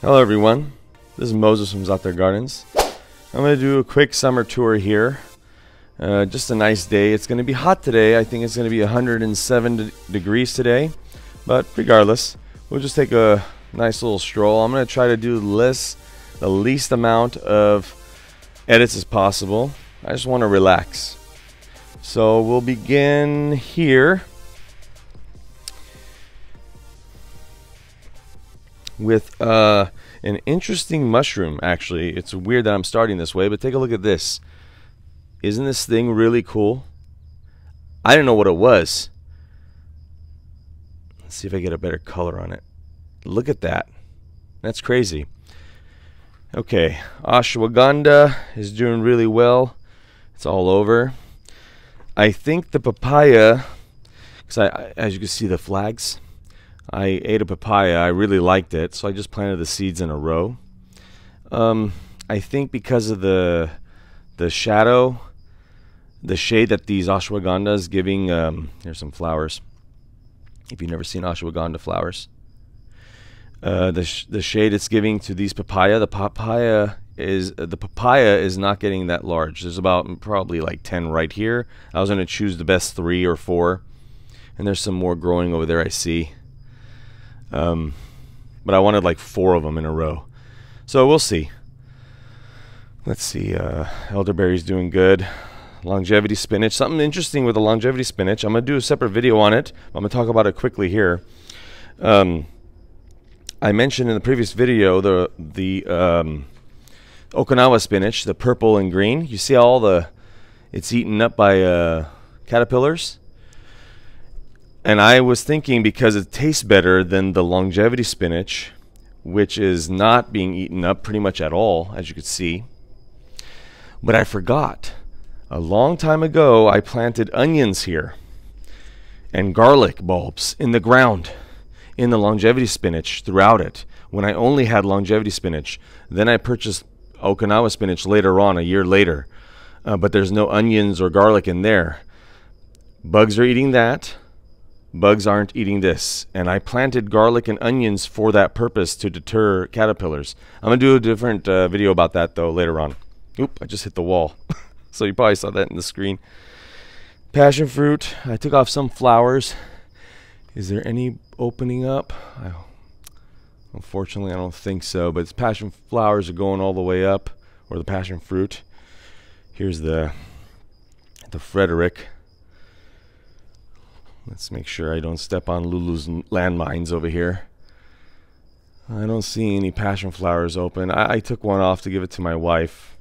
Hello everyone, this is Moses from Zaatar Gardens. I'm going to do a quick summer tour here. Just a nice day. It's going to be hot today. I think it's going to be 107 degrees today. But regardless, we'll just take a nice little stroll. I'm going to try to do the least amount of edits as possible. I just want to relax. So we'll begin here with an interesting mushroom. Actually, it's weird that I'm starting this way, but take a look at this. Isn't this thing really cool? I didn't know what it was. Let's see if I get a better color on it. Look at that. That's crazy. Okay, ashwagandha is doing really well. It's all over. I think the papaya, because as you can see the flags, I ate a papaya. I really liked it, so I just planted the seeds in a row. I think because of the shadow, the shade that these ashwagandha is giving. Here's some flowers. If you've never seen ashwagandha flowers, the shade it's giving to these papaya, the papaya is not getting that large. There's about probably like 10 right here. I was going to choose the best 3 or 4, and there's some more growing over there I see. But I wanted like 4 of them in a row, so we'll see. Let's see. Elderberry's doing good. Longevity spinach. Something interesting with the longevity spinach. I'm going to do a separate video on it. I'm going to talk about it quickly here. I mentioned in the previous video the Okinawa spinach, the purple and green. You see all it's eaten up by caterpillars. And I was thinking, because it tastes better than the longevity spinach, which is not being eaten up pretty much at all, as you could see. But I forgot. A long time ago, I planted onions here and garlic bulbs in the ground in the longevity spinach throughout it, when I only had longevity spinach. Then I purchased Okinawa spinach later on, a year later. But there's no onions or garlic in there. Bugs are eating that. Bugs aren't eating this. And I planted garlic and onions for that purpose, to deter caterpillars. I'm going to do a different video about that, though, later on. Oop, I just hit the wall. So you probably saw that in the screen. Passion fruit. I took off some flowers. Is there any opening up? Unfortunately, I don't think so. But its passion flowers are going all the way up, or the passion fruit. Here's the Frederick. Let's make sure I don't step on Lulu's landmines over here. I don't see any passion flowers open. I took one off to give it to my wife.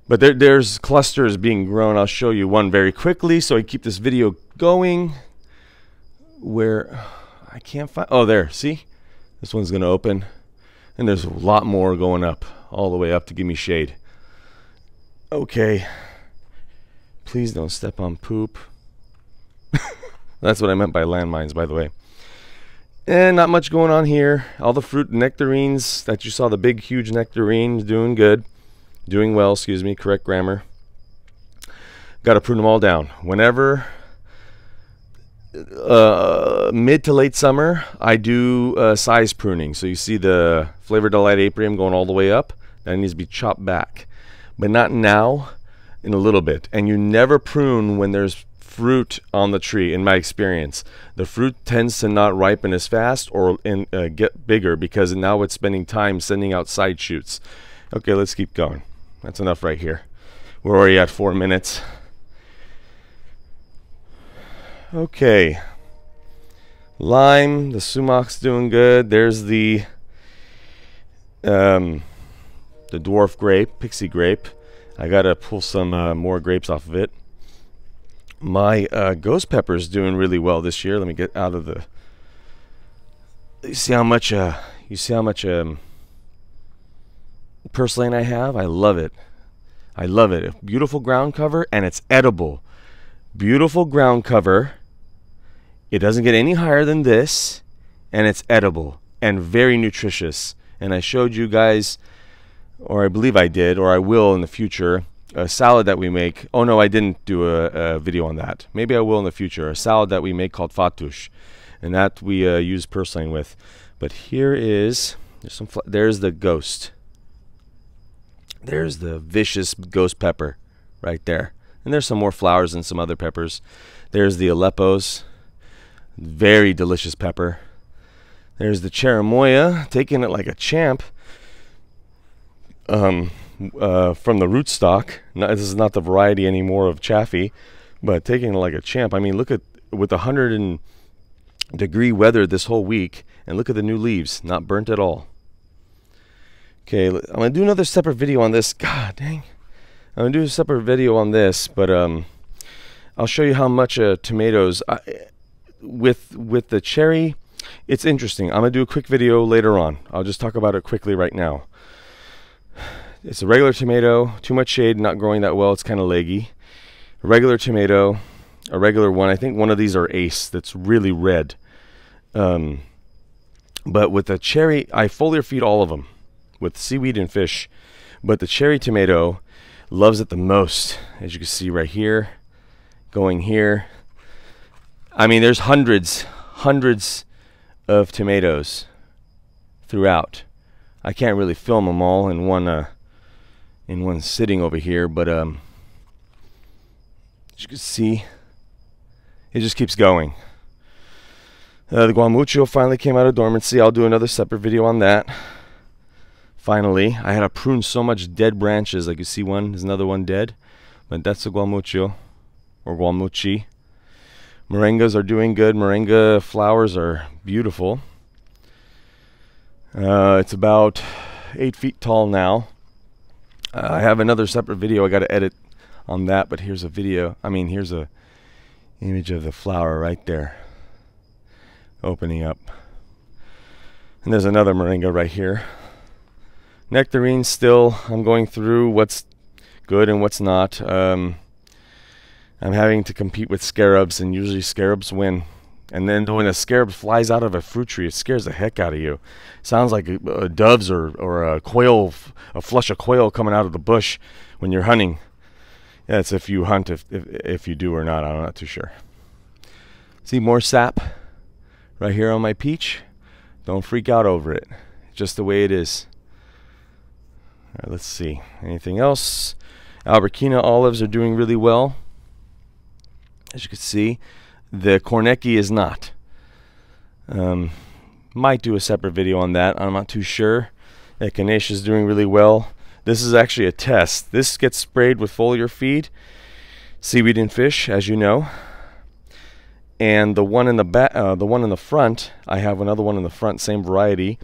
But there's clusters being grown. I'll show you one very quickly so I keep this video going. Where I can't find... Oh, there. See? This one's going to open. And there's a lot more going up, all the way up to give me shade. Okay. Please don't step on poop. That's what I meant by landmines, by the way. And not much going on here. All the fruit nectarines that you saw, the big, huge nectarines, doing good. Doing well, excuse me, correct grammar. Got to prune them all down. Whenever, mid to late summer, I do size pruning. So you see the Flavor Delight Apium going all the way up. That needs to be chopped back. But not now, in a little bit. And you never prune when there's fruit on the tree, in my experience. The fruit tends to not ripen as fast or get bigger, because now it's spending time sending out side shoots. Okay, let's keep going. That's enough right here. We're already at 4 minutes. Okay. Lime, the sumac doing good. There's the dwarf grape, pixie grape. I gotta pull some more grapes off of it. My ghost pepper is doing really well this year. Let me get out of the... You see how much purslane I have? I love it. I love it. A beautiful ground cover, and it's edible. Beautiful ground cover. It doesn't get any higher than this, and it's edible and very nutritious. And I showed you guys, or I believe I did, or I will in the future, a salad that we make. Oh no, I didn't do a video on that. Maybe I will in the future. A salad that we make called fattoush, and that we use purslane with. But here is There's the ghost. There's the vicious ghost pepper right there. And there's some more flowers and some other peppers. There's the Aleppos. Very delicious pepper. There's the cherimoya, taking it like a champ. From the rootstock. This is not the variety anymore of Chaffee, but taking it like a champ. I mean, look at, with 100-degree weather this whole week, and look at the new leaves, not burnt at all. Okay, I'm going to do another separate video on this. God dang. I'm going to do a separate video on this, but I'll show you how much tomatoes, with the cherry, it's interesting. I'm going to do a quick video later on. I'll just talk about it quickly right now. It's a regular tomato, too much shade, not growing that well, it's kind of leggy. A regular tomato, a regular one. I think one of these are Ace, that's really red. But with the cherry, I foliar feed all of them with seaweed and fish, but the cherry tomato loves it the most, as you can see right here, going here. I mean, there's hundreds of tomatoes throughout. I can't really film them all in one sitting over here, but as you can see, it just keeps going. The guamuchil finally came out of dormancy. I'll do another separate video on that. Finally, I had to prune so much dead branches. Like you see one, there's another one dead. But that's the guamuchil, or guamuchi. Moringas are doing good. Moringa flowers are beautiful. It's about 8 feet tall now. I have another separate video I got to edit on that, but here's a video. I mean, here's a image of the flower right there, opening up. And there's another moringa right here. Nectarines still, I'm going through what's good and what's not. I'm having to compete with scarabs, and usually scarabs win. And then when a scarab flies out of a fruit tree, it scares the heck out of you. Sounds like doves or a quail, a flush of quail coming out of the bush when you're hunting. Yeah, it's if you hunt, if you do or not, I'm not too sure. See more sap right here on my peach. Don't freak out over it. It's just the way it is. All right, let's see. Anything else? Albertina olives are doing really well. As you can see, the Kornecki is not. Might do a separate video on that. I'm not too sure. Echinacea is doing really well. This is actually a test. This gets sprayed with foliar feed, seaweed and fish, as you know. And the one in the front, I have another one in the front, same variety.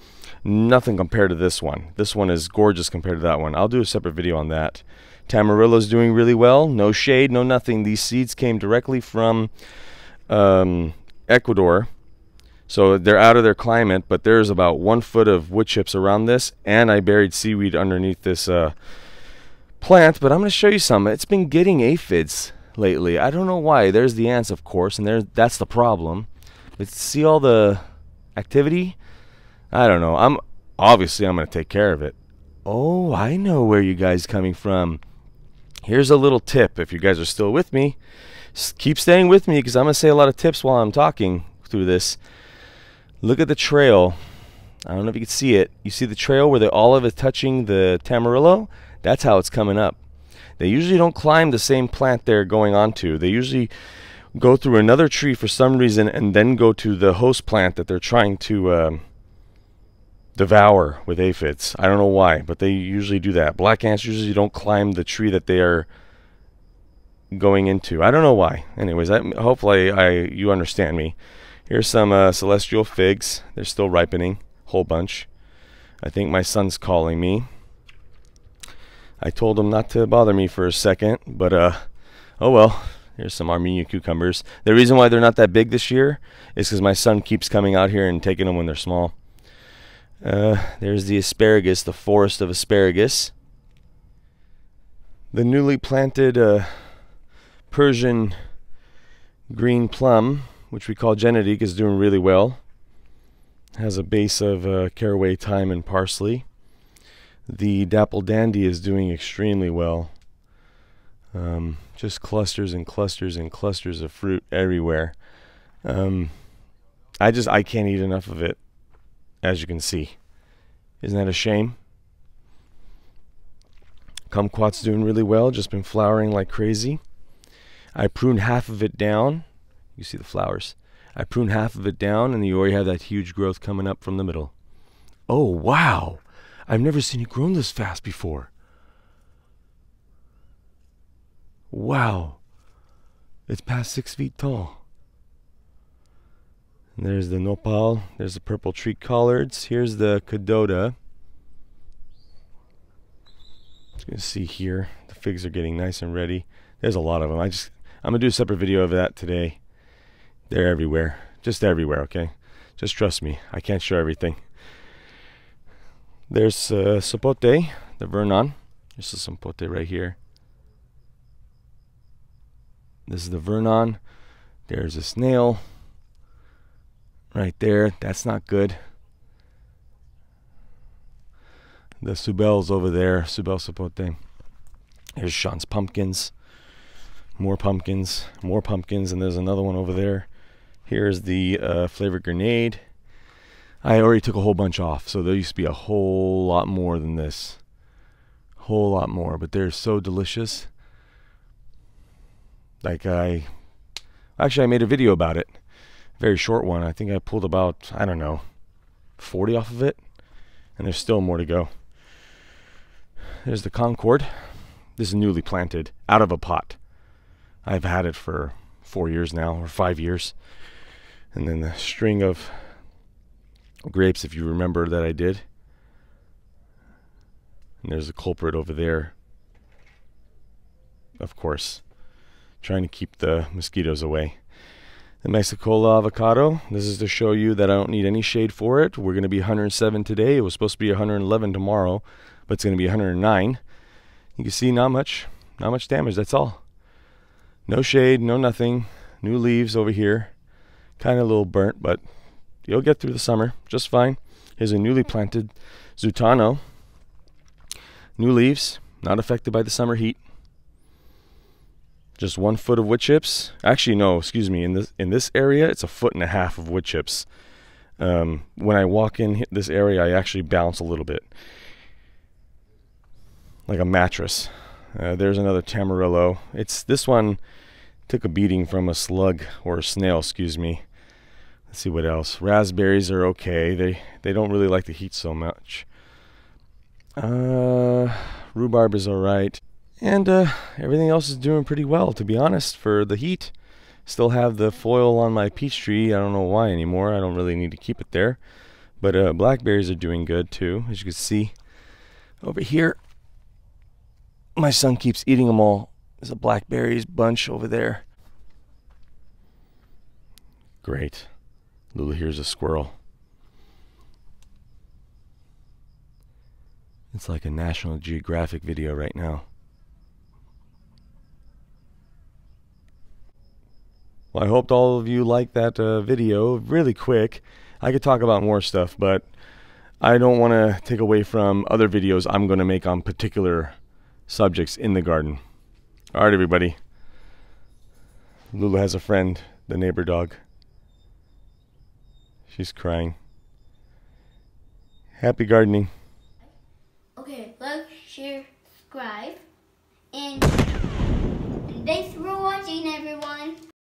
Nothing compared to this one. This one is gorgeous compared to that one. I'll do a separate video on that. Tamarillo is doing really well. No shade, no nothing. These seeds came directly from Ecuador, so they're out of their climate, but there's about 1 foot of wood chips around this, and I buried seaweed underneath this plant. But I'm going to show you some. It's been getting aphids lately. I don't know why. There's the ants, of course, and that's the problem. But see all the activity? I don't know. I'm going to take care of it. Oh, I know where you guys coming from. Here's a little tip. If you guys are still with me, keep staying with me, because I'm going to say a lot of tips while I'm talking through this. Look at the trail. I don't know if you can see it. You see the trail where the olive is touching the tamarillo? That's how it's coming up. They usually don't climb the same plant they're going onto. They usually go through another tree for some reason and then go to the host plant that they're trying to devour with aphids. I don't know why, but they usually do that. Black ants usually don't climb the tree that they are going into. I don't know why. Anyways, hopefully you understand me. Here's some celestial figs. They're still ripening, whole bunch. I think my son's calling me. I told him not to bother me for a second, but oh well. Here's some Armenian cucumbers. The reason why they're not that big this year is because my son keeps coming out here and taking them when they're small. There's the asparagus, the forest of asparagus. The newly planted Persian green plum, which we call Genetique, is doing really well. Has a base of caraway, thyme, and parsley. The dapple dandy is doing extremely well. Just clusters and clusters and clusters of fruit everywhere. I can't eat enough of it, as you can see. Isn't that a shame? Kumquat's doing really well, just been flowering like crazy. I pruned half of it down. You see the flowers. I pruned half of it down, and you already have that huge growth coming up from the middle. Oh, wow! I've never seen it grown this fast before. Wow! It's past 6 feet tall. And there's the nopal. There's the purple tree collards. Here's the cadota. You can see here, the figs are getting nice and ready. There's a lot of them. I'm gonna do a separate video of that today. They're everywhere, just everywhere. Okay, just trust me. I can't show everything. There's sapote, the Vernon. There's a sapote right here. This is the Vernon. There's a snail right there. That's not good. The Subel's over there, Subel sapote. Here's Sean's pumpkins. More pumpkins, and there's another one over there. Here's the flavored grenade. I already took a whole bunch off, so there used to be a whole lot more than this. Whole lot more, but they're so delicious. Like I made a video about it. Very short one. I think I pulled about, I don't know, 40 off of it. And there's still more to go. There's the Concord. This is newly planted out of a pot. I've had it for 4 years now, or 5 years. And then the string of grapes, if you remember, that I did. And there's a culprit over there. Of course, trying to keep the mosquitoes away. The Mexicola avocado. This is to show you that I don't need any shade for it. We're going to be 107 today. It was supposed to be 111 tomorrow, but it's going to be 109. You can see not much damage. That's all. No shade, no nothing. New leaves over here. Kind of a little burnt, but you'll get through the summer just fine. Here's a newly planted Zutano. New leaves, not affected by the summer heat. Just 1 foot of wood chips. Actually, no, excuse me. In this area, it's 1.5 feet of wood chips. When I walk in this area, I actually bounce a little bit, like a mattress. There's another Tamarillo. This one took a beating from a slug, or a snail, excuse me. Let's see what else. Raspberries are okay. They don't really like the heat so much. Rhubarb is alright. And everything else is doing pretty well, to be honest, for the heat. Still have the foil on my peach tree. I don't know why anymore. I don't really need to keep it there. But blackberries are doing good too, as you can see. Over here, my son keeps eating them all. There's a blackberries bunch over there. Great. Lulu, here's a squirrel. It's like a National Geographic video right now. Well, I hope all of you liked that video. Really quick. I could talk about more stuff, but I don't want to take away from other videos I'm going to make on particular subjects in the garden. All right, everybody. Lulu has a friend, the neighbor dog. She's crying. Happy gardening. Okay, like, share, subscribe, and thanks for watching, everyone.